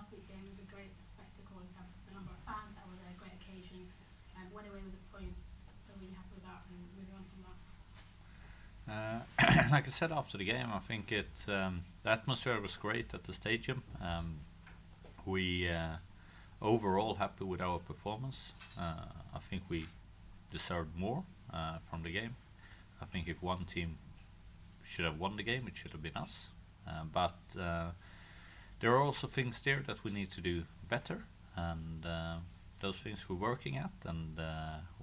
last week's game was a great spectacle in terms of the number of fans. That was a great occasion. Went away with a point. So were you happy with that and moving on from that? Like I said after the game, I think the atmosphere was great at the stadium. We overall happy with our performance. I think we deserved more from the game. I think if one team should have won the game, it should have been us. But there are also things there that we need to do better, and those things we're working at. And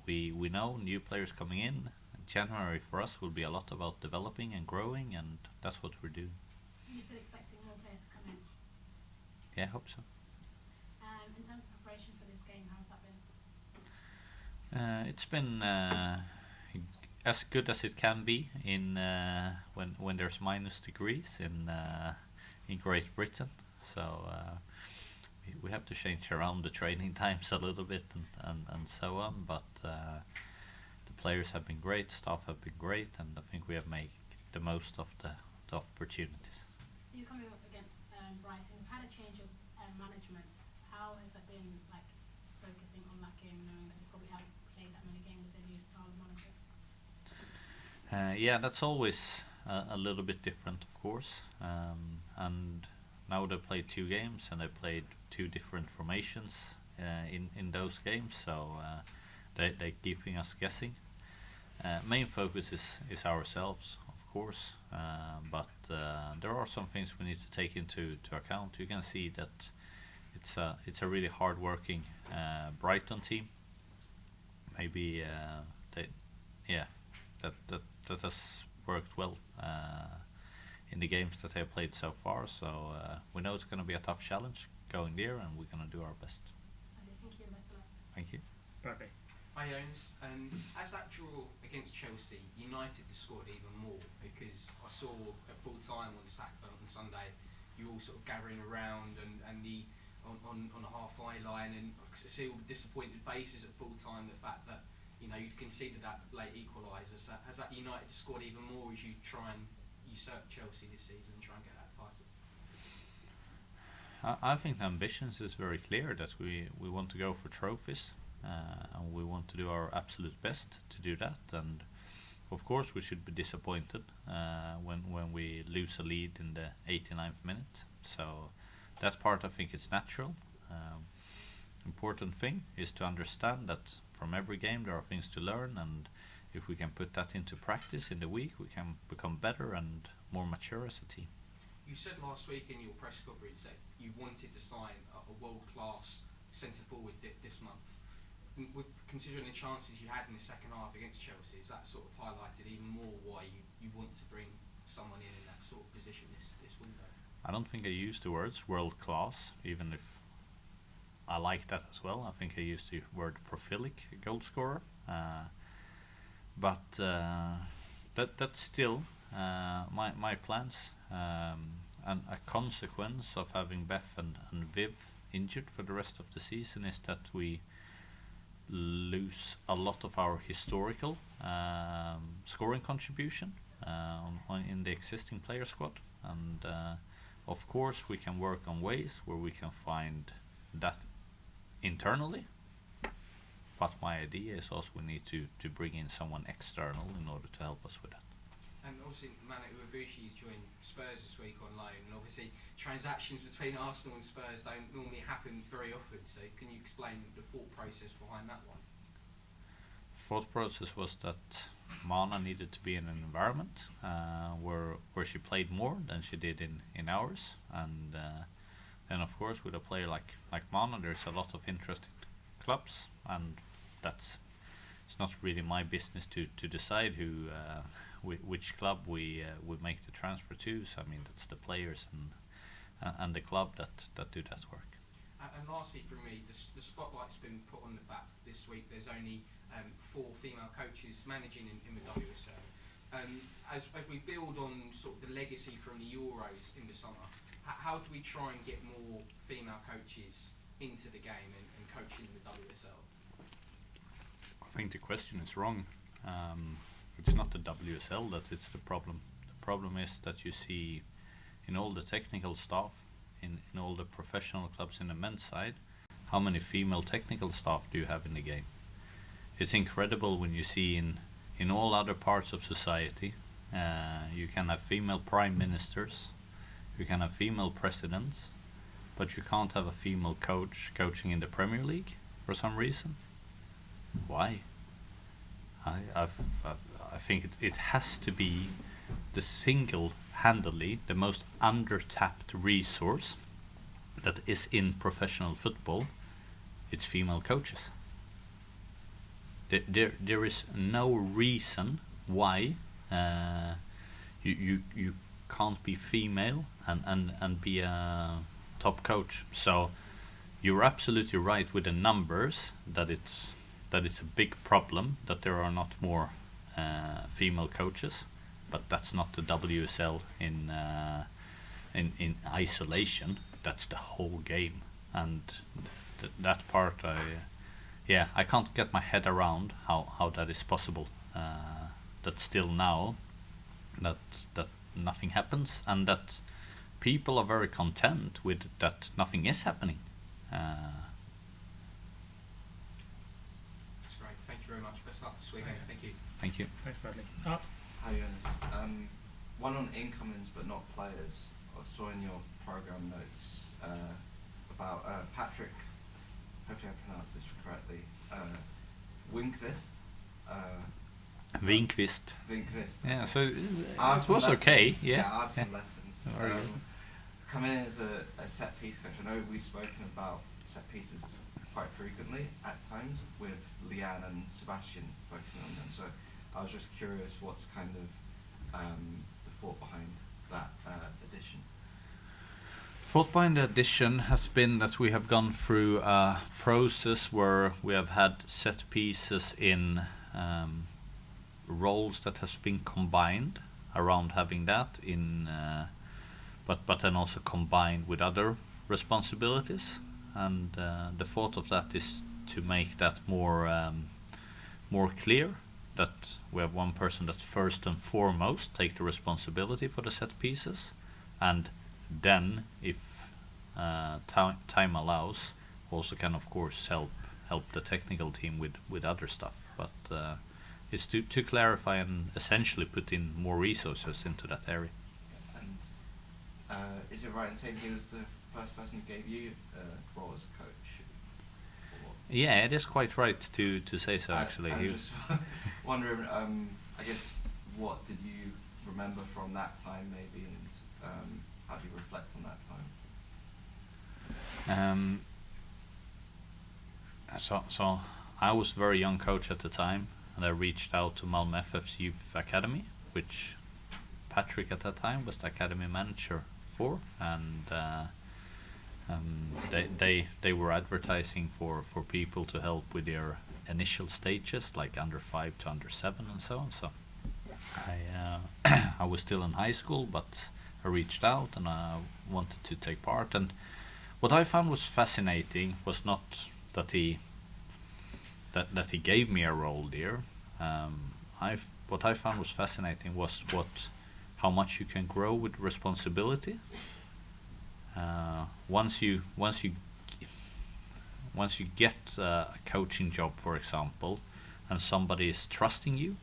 we know new players coming in. January for us will be a lot about developing and growing, and that's what we're doing. Are you still expecting more players to come in? Yeah, I hope so. In terms of preparation for this game, how's that been? It's been as good as it can be in when there's minus degrees in Great Britain. So we have to change around the training times a little bit and so on. But the players have been great, staff have been great, and I think we have made the most of the opportunities. You're coming up against Brighton. You've had a change of management. How has that been, like, focusing on that game, knowing that you probably haven't played that many games with a new style of manager? Yeah, that's always a little bit different, of course. And now they played 2 games, and they played 2 different formations in those games. So they're keeping us guessing. Main focus is ourselves, of course, but there are some things we need to take into account. You can see that it's a really hard-working Brighton team. Maybe that has worked well in the games that they have played so far. So we know it's going to be a tough challenge going there, and we're going to do our best. Okay, thank you. Best of luck. Thank you. Perfect. Hi Jonas, as that draw against Chelsea, United scored even more, because I saw at full time on Sunday, you all sort of gathering around and on a halfway line, and I could see all the disappointed faces at full time. The fact that you'd conceded that late equaliser. So has that United scored even more as you try and usurp Chelsea this season and try and get that title? I think the ambitions is very clear that we want to go for trophies. And we want to do our absolute best to do that, and of course we should be disappointed when we lose a lead in the 89th minute. So that part, I think it's natural. Important thing is to understand that from every game there are things to learn, and if we can put that into practice in the week, we can become better and more mature as a team. You said last week in your press conference that you wanted to sign a world-class centre forward this month. With considering the chances you had in the second half against Chelsea, is that sort of highlighted even more why you want to bring someone in that sort of position this window? I don't think I used the words world class, even if I like that as well. I think I used the word prolific goal scorer, but that's still my plans, and a consequence of having Beth and Viv injured for the rest of the season is that we lose a lot of our historical scoring contribution in the existing player squad, and of course we can work on ways where we can find that internally, but my idea is also we need to bring in someone external in order to help us with that. And obviously Manu Ibushi's joined Spurs this week on loan, and obviously transactions between Arsenal and Spurs don't normally happen very often, so can you explain the thought process behind that one? Thought process was that Mana needed to be in an environment where she played more than she did in ours, and then of course with a player like Mana there's a lot of interesting clubs, and it's not really my business to decide which club we make the transfer to. So I mean that's the players and the club that do that work. And lastly from me, the spotlight's been put on the fact this week there's only 4 female coaches managing in the WSL. As we build on sort of the legacy from the Euros in the summer, how do we try and get more female coaches into the game and coaching in the WSL? I think the question is wrong. It's not the WSL that it's the problem. The problem is that you see in all the technical staff in all the professional clubs in the men's side, how many female technical staff do you have in the game? It's incredible when you see in all other parts of society, you can have female prime ministers, you can have female presidents, but you can't have a female coach coaching in the Premier League for some reason. Why? I think it has to be the single-handedly the most under-tapped resource that is in professional football. It's female coaches. There is no reason why you can't be female and be a top coach. So you're absolutely right with the numbers that it's a big problem that there are not more female coaches, but that's not the WSL in isolation. That's the whole game, and that part I can't get my head around how that is possible. That still now that nothing happens, and that people are very content with that nothing is happening. That's great. Thank you very much. Best luck this weekend. Thank you. Thank you. Thanks, Bradley. Art? Hi, Jonas. One on incomings but not players. I saw in your program notes about Patrick, hopefully I pronounced this correctly, Winquist. Winquist. Winquist. Yeah, so it some was lessons. okay. Yeah. I have some lessons. Very good. Coming in as a set piece coach, I know we've spoken about set pieces quite frequently at times with Leanne and Sebastian focusing on them. So I was just curious what's kind of the thought behind that addition. Thought behind the addition has been that we have gone through a process where we have had set pieces in roles that has been combined around having that in, but then also combined with other responsibilities, and the thought of that is to make that more clear, that we have one person that first and foremost take the responsibility for the set pieces, and then if time allows also can of course help the technical team with other stuff, but it's to clarify and essentially put in more resources into that area. And is it right in saying he was the first person who gave you a role as a coach? Yeah, it is quite right to say so, actually. I'm just wondering, I guess, what did you remember from that time maybe, and how do you reflect on that time? So I was a very young coach at the time, and I reached out to Malmö FF's youth academy, which Patrick at that time was the academy manager for, and they were advertising for people to help with their initial stages, like under 5 to under 7 and so on. So I was still in high school, but I reached out and I wanted to take part. And what I found was fascinating was not that he gave me a role there. What I found was fascinating was how much you can grow with responsibility. Once you get a coaching job, for example, and somebody is trusting you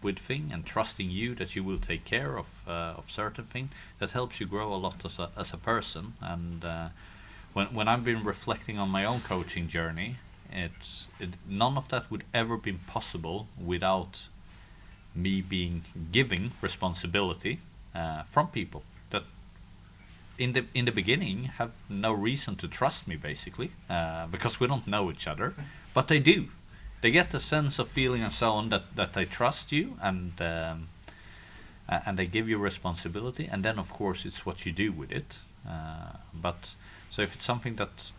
with thing and trusting you that you will take care of certain thing, that helps you grow a lot as a person. And when I've been reflecting on my own coaching journey, none of that would ever been possible without me giving responsibility from people that in the beginning have no reason to trust me, basically, because we don't know each other, but they do. They get a sense of feeling and so on that they trust you, and they give you responsibility, and then of course it's what you do with it. But so if it's something that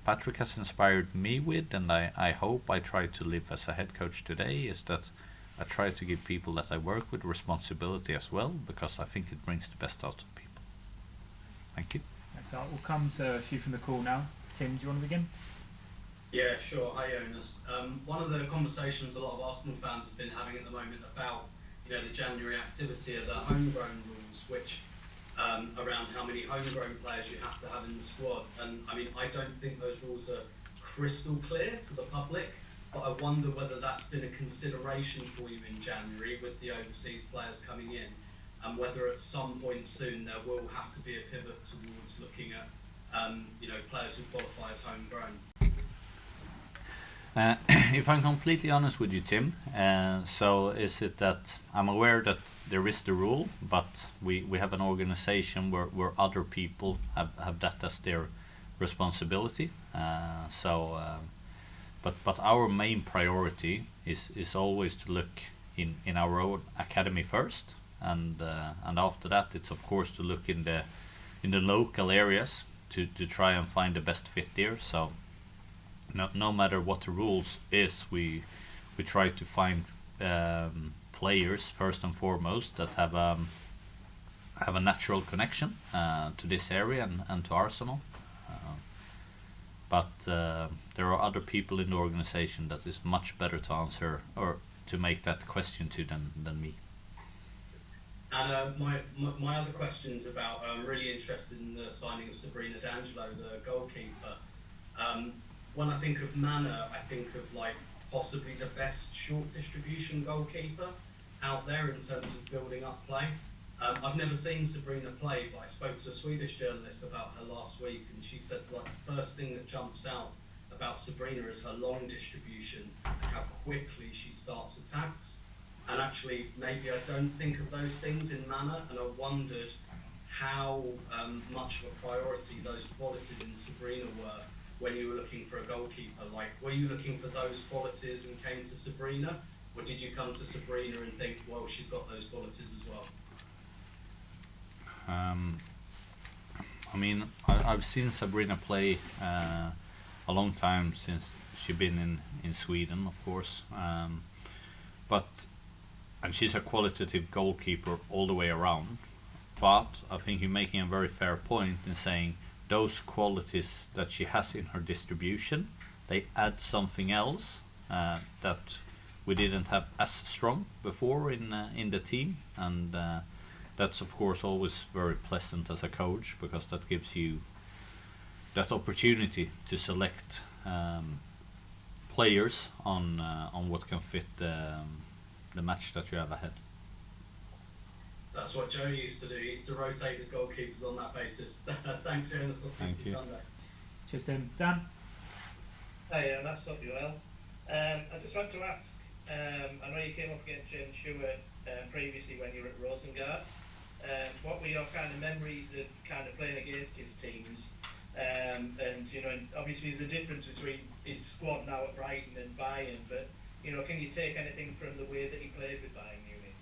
Patrick has inspired me with, and I hope I try to live as a head coach today, is that I try to give people that I work with responsibility as well, because I think it brings the best out of people. Thank you. Thanks, Art. We'll come to a few from the call now. Tim, do you want to begin? Yeah, sure. Hi, Jonas. One of the conversations a lot of Arsenal fans have been having at the moment about, the January activity are the homegrown rules, which around how many homegrown players you have to have in the squad. And I mean, I don't think those rules are crystal clear to the public, but I wonder whether that's been a consideration for you in January with the overseas players coming in, and whether at some point soon there will have to be a pivot towards looking at players who qualify as homegrown. If I'm completely honest with you, Tim, so is it that I'm aware that there is the rule, but we have an organization where other people have that as their responsibility. But our main priority is always to look in our own academy first, and after that it's of course to look in the local areas to try and find the best fit there. So no matter what the rules is, we try to find players first and foremost that have a natural connection to this area and to Arsenal. But there are other people in the organization that is much better to answer or to make that question to than me. And my other question's about, I'm really interested in the signing of Sabrina D'Angelo, the goalkeeper. When I think of Mana, I think of like possibly the best short distribution goalkeeper out there in terms of building up play. I've never seen Sabrina play, but I spoke to a Swedish journalist about her last week, and she said like the first thing that jumps out about Sabrina is her long distribution and how quickly she starts attacks. And actually, maybe I don't think of those things in Mana, and I wondered how much of a priority those qualities in Sabrina were when you were looking for a goalkeeper. Like, were you looking for those qualities and came to Sabrina, or did you come to Sabrina and think, well, she's got those qualities as well? I mean, I've seen Sabrina play a long time since she's been in Sweden, of course. And she's a qualitative goalkeeper all the way around. But I think you're making a very fair point in saying those qualities that she has in her distribution, they add something else that we didn't have as strong before in the team, and that's of course always very pleasant as a coach, because that gives you that opportunity to select players on what can fit the match that you have ahead. That's what Joe used to do. He used to rotate his goalkeepers on that basis. Thanks, Jonas. I'll speak to you Sunday. Cheers, Tim. Dan? Hey, that's hope you well. I just want to ask, I know you came up against James Stewart previously when you were at Rosengard. What were your kind of memories of kind of playing against his teams? And, obviously there's a difference between his squad now at Brighton and Bayern, but, can you take anything from the way that he played with Bayern Munich?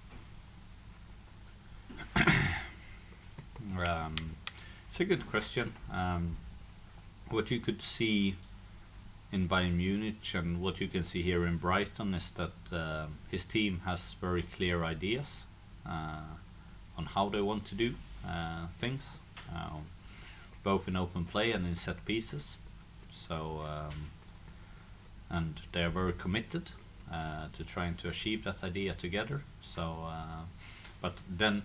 It's a good question. What you could see in Bayern Munich and what you can see here in Brighton is that his team has very clear ideas on how they want to do things, both in open play and in set pieces. So, and they are very committed to trying to achieve that idea together. So, but then,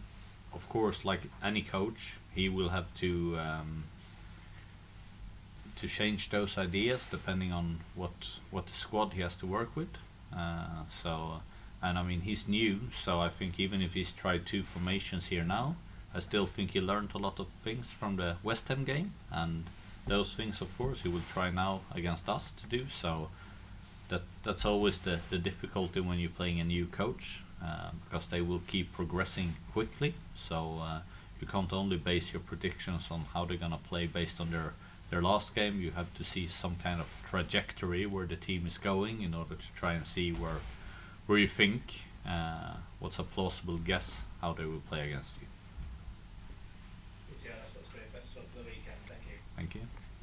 of course, like any coach, he will have to change those ideas depending on what the squad he has to work with. And I mean, he's new, so I think even if he's tried 2 formations here now, I still think he learned a lot of things from the West Ham game, and those things, of course, he will try now against us to do. So that's always the difficulty when you're playing a new coach, because they will keep progressing quickly. So you can't only base your predictions on how they're gonna play based on their last game. You have to see some kind of trajectory where the team is going in order to try and see where you think what's a plausible guess how they will play against you. Yeah, that's great. Best of luck for the weekend. Thank you. Thank you.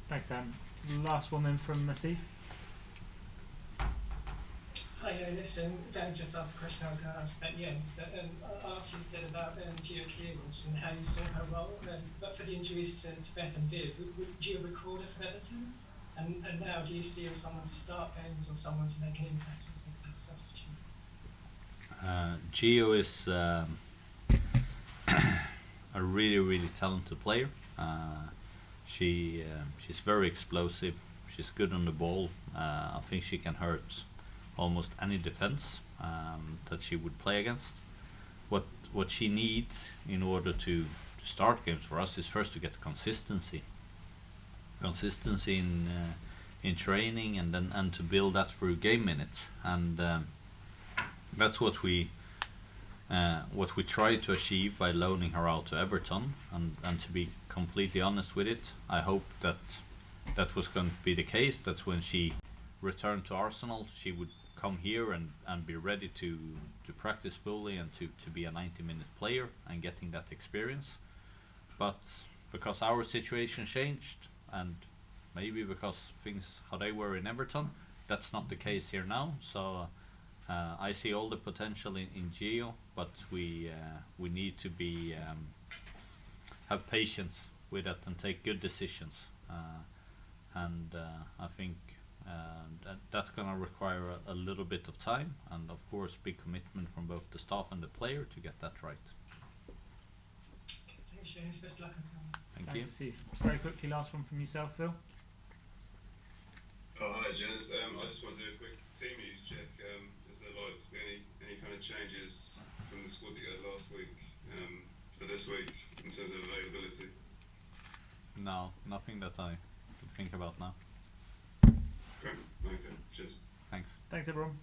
Thanks, Dan. Last one then from Asif. Hi, listen, Dan just asked a question I was going to ask about Jens, but I'll ask you instead about Gio Clearance and how you saw her role. But for the injuries to Beth and Viv, would Gio record her for Everton? And now, do you see her as someone to start games or someone to make an impact as a substitute? Gio is a really really talented player. She's very explosive. She's good on the ball. I think she can hurt almost any defense that she would play against. What she needs in order to start games for us is first to get consistency in training, and to build that through game minutes, and that's what we try to achieve by loaning her out to Everton, and to be completely honest with it, I hope that was going to be the case, that when she returned to Arsenal she would come here and be ready to practice fully and to be a 90-minute player and getting that experience. But because our situation changed, and maybe because things how they were in Everton, that's not the case here now. So I see all the potential in Gio, but we need to be have patience with it and take good decisions. And I think that's going to require a little bit of time, and of course big commitment from both the staff and the player to get that right. Thanks, Jonas. Best luck and so on. Thank you. Steve. Very quickly, last one from yourself, Phil. Oh, hi, Jonas. I just want to do a quick team use check. Is there like to be any kind of changes from the squad that you had last week for this week in terms of availability? No, nothing that I could think about now. Great. Okay. Cheers. Thanks. Thanks, everyone.